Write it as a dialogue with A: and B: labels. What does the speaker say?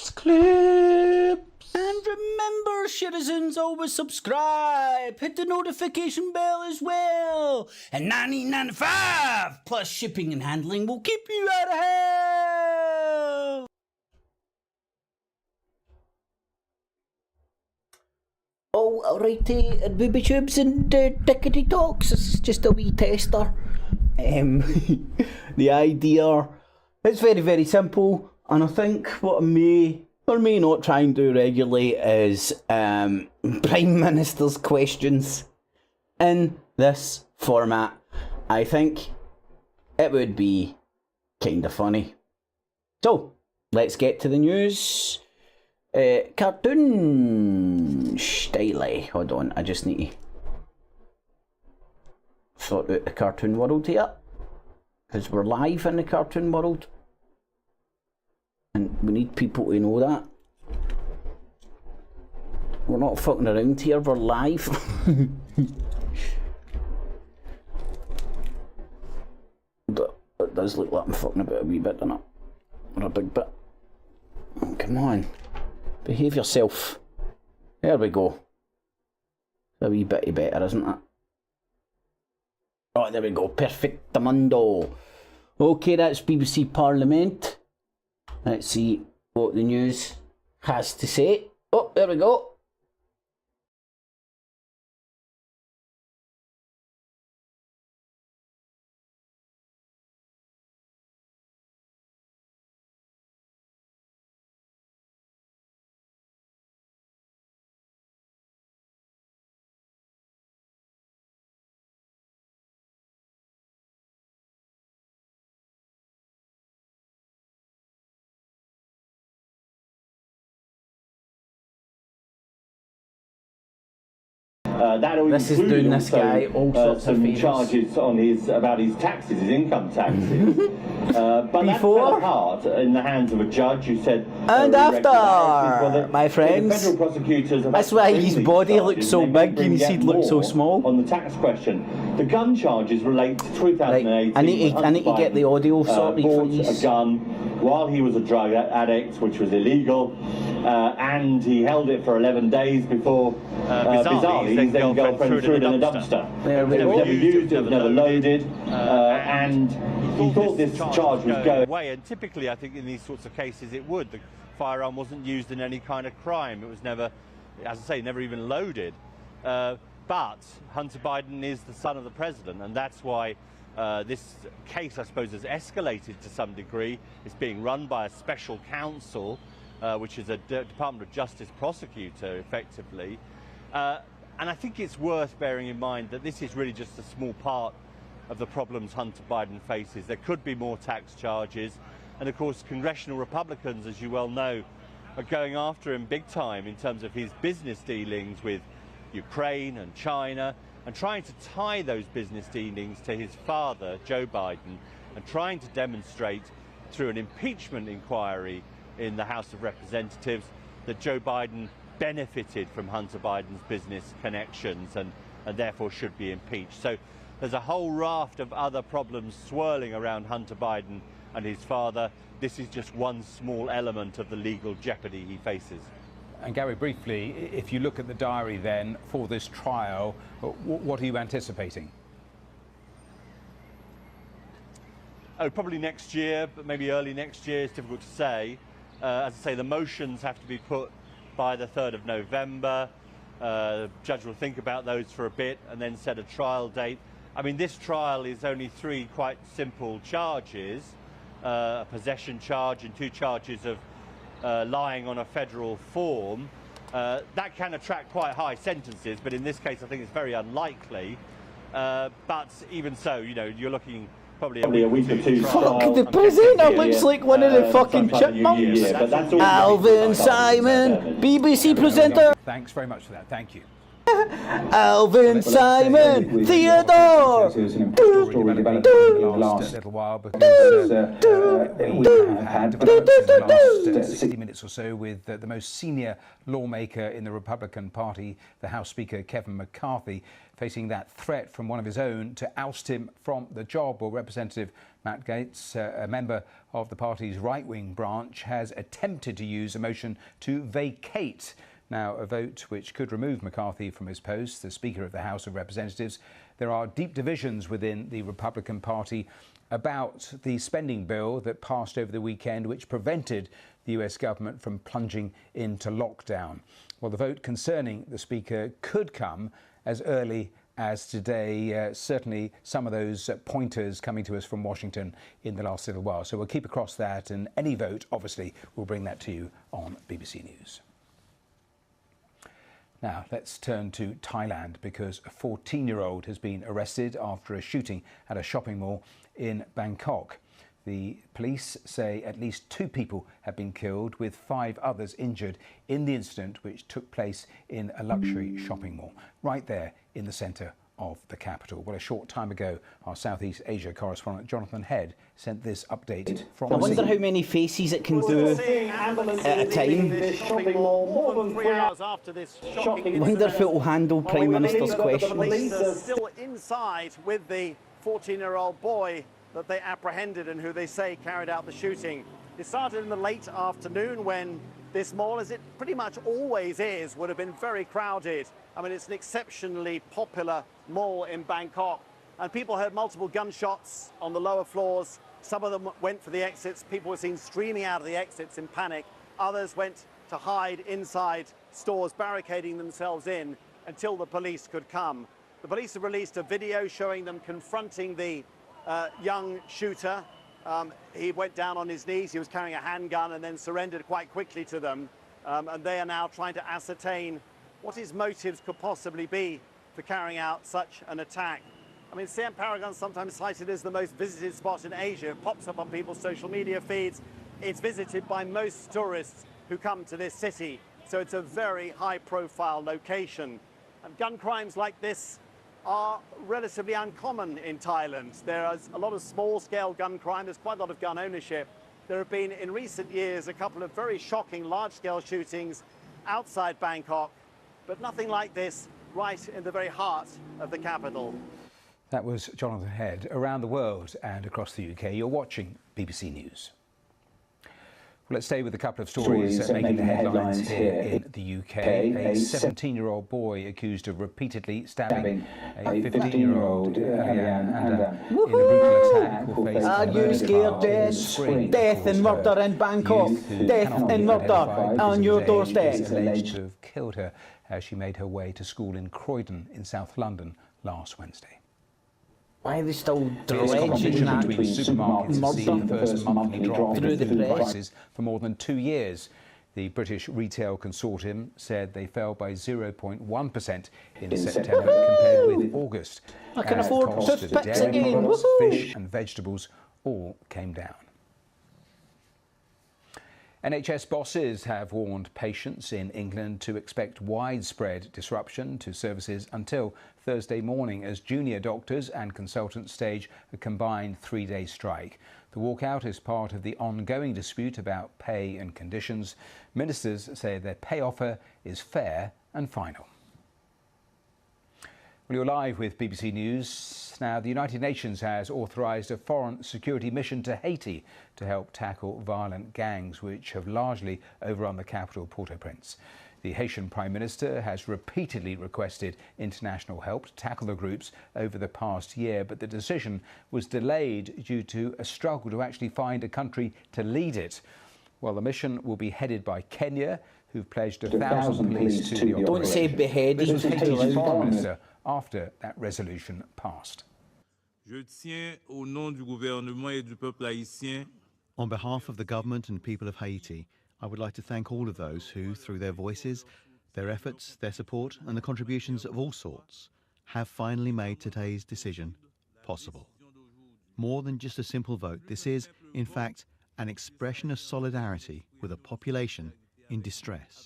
A: Clips.
B: And remember, citizens, always subscribe. Hit the notification bell as well. And $19.95 plus shipping and handling will keep you out of hell. Oh, alrighty, Booby Tubes and Tickety Talks. This is just a wee tester. The idea is very, very simple, and I think what I may or may not try and do regularly is Prime Minister's questions in this format. I think it would be kind of funny. So, let's get to the news. Cartoon style. Hold on, I just need to sort out the cartoon world here, because we're live in the cartoon world and we need people to know that. We're not fucking around here, we're live. It does look like I'm fucking about a wee bit, doesn't it? Or a big bit. Oh, come on. Behave yourself. There we go. A wee bitty better, isn't it? Oh, there we go. Perfectamundo. Okay, that's BBC Parliament. Let's see what the news has to say. Oh, there we go.
C: This is doing this guy all sorts of favours. Charges on about his taxes, his income taxes. But that fell apart in the hands of a judge who said.
B: And after, my friends,
C: federal prosecutors
B: that's why his body looks so big and his head looks so small.
C: On the tax question, the gun charges relate to 2018.
B: Right. I need to get the audio sorted for
C: you. A gun while he was a drug addict, which was illegal, and he held it for 11 days before bizarrely his then girlfriend threw it in a dumpster. It was never used, it was never loaded, and he thought this charge was going
D: away. And typically, I think in these sorts of cases, it would. The firearm wasn't used in any kind of crime. It was never, as I say, never even loaded. But Hunter Biden is the son of the president, and that's why this case, I suppose, has escalated to some degree. It's being run by a special counsel, which is a Department of Justice prosecutor, effectively. And I think it's worth bearing in mind that this is really just a small part of the problems Hunter Biden faces. There could be more tax charges. And of course, congressional Republicans, as you well know, are going after him big time in terms of his business dealings with Ukraine and China, and trying to tie those business dealings to his father, Joe Biden, and trying to demonstrate through an impeachment inquiry in the House of Representatives that Joe Biden benefited from Hunter Biden's business connections and therefore should be impeached. So there's a whole raft of other problems swirling around Hunter Biden and his father. This is just one small element of the legal jeopardy he faces.
E: And Gary, briefly, if you look at the diary then for this trial, what are you anticipating?
D: Oh, probably next year, but maybe early next year. It's difficult to say. As I say, the motions have to be put by the 3rd of November. The judge will think about those for a bit and then set a trial date. I mean, this trial is only 3 quite simple charges, a possession charge and 2 charges of lying on a federal form. That can attract quite high sentences, but in this case I think it's very unlikely. But even so, you know, you're looking probably a week or two.
B: Fuck, the presenter looks like one of the fucking chipmunks. Alvin Simon, BBC presenter.
E: Thanks very much for that. Thank you.
B: Alvin, Simon, Theodore.
E: Story developing in the last little while because we have had developments in the last 60 minutes or so with the most senior lawmaker in the Republican Party, the House Speaker Kevin McCarthy, facing that threat from one of his own to oust him from the job. Well, Representative Matt Gaetz, a member of the party's right-wing branch, has attempted to use a motion to vacate. Now, a vote which could remove McCarthy from his post, the Speaker of the House of Representatives. There are deep divisions within the Republican Party about the spending bill that passed over the weekend, which prevented the US government from plunging into lockdown. Well, the vote concerning the Speaker could come as early as today. Certainly some of those pointers coming to us from Washington in the last little while. So we'll keep across that, and any vote, obviously, we'll bring that to you on BBC News. Now, let's turn to Thailand because a 14-year-old has been arrested after a shooting at a shopping mall in Bangkok. The police say at least 2 people have been killed, with 5 others injured in the incident, which took place in a luxury shopping mall right there in the centre of the capital. Well, a short time ago, our Southeast Asia correspondent Jonathan Head sent this update from
B: I wonder how many faces it can do at a time. I wonder if it will handle Prime Minister's questions.
A: Police are still inside with the 14-year-old boy that they apprehended and who they say carried out the shooting. It started in the late afternoon when this mall, as it pretty much always is, would have been very crowded. I mean, it's an exceptionally popular mall in Bangkok, and people heard multiple gunshots on the lower floors. Some of them went for the exits. People were seen streaming out of the exits in panic. Others went to hide inside stores, barricading themselves in until the police could come. The police have released a video showing them confronting the young shooter. He went down on his knees. He was carrying a handgun and then surrendered quite quickly to them. And they are now trying to ascertain what his motives could possibly be for carrying out such an attack. I mean, Siam Paragon, sometimes cited as the most visited spot in Asia. It pops up on people's social media feeds. It's visited by most tourists who come to this city. So it's a very high-profile location. And gun crimes like this are relatively uncommon in Thailand. There is a lot of small-scale gun crime. There's quite a lot of gun ownership. There have been, in recent years, a couple of very shocking large-scale shootings outside Bangkok, but nothing like this right in the very heart of the capital.
E: That was Jonathan Head. Around the world and across the UK, you're watching BBC News. Well, let's stay with a couple of stories making the headlines here in the UK. A 17-year-old boy accused of repeatedly stabbing a 15-year-old Alian in a brutal attack will face
B: Are you scared, Jess? Death and murder in Bangkok. Death and murder on your doorstep.
E: Is alleged to have killed her as she made her way to school in Croydon in South London last Wednesday.
B: Why are they still
E: Competition
B: dredging
E: between supermarkets has seen the first monthly drop
B: through
E: in
B: the
E: food
B: press?
E: prices for more than 2 years. The British Retail Consortium said they fell by 0.1% in September compared with August.
B: I can
E: as
B: afford
E: costs of
B: toothpicks
E: dairy
B: again.
E: products,
B: Woohoo!
E: fish and vegetables all came down. NHS bosses have warned patients in England to expect widespread disruption to services until Thursday morning as junior doctors and consultants stage a combined 3-day strike. The walkout is part of the ongoing dispute about pay and conditions. Ministers say their pay offer is fair and final. Well, you're live with BBC News. Now, the United Nations has authorised a foreign security mission to Haiti to help tackle violent gangs which have largely overrun the capital, Port-au-Prince. The Haitian Prime Minister has repeatedly requested international help to tackle the groups over the past year, but the decision was delayed due to a struggle to actually find a country to lead it. Well, the mission will be headed by Kenya, who've pledged 1,000 police to the operation.
B: Don't say beheading.
E: This was Haiti's foreign minister after that resolution passed.
F: Je tiens au nom du gouvernement et du peuple haïtien.
G: On behalf of the government and people of Haiti, I would like to thank all of those who, through their voices, their efforts, their support and the contributions of all sorts, have finally made today's decision possible. More than just a simple vote, this is, in fact, an expression of solidarity with a population in distress.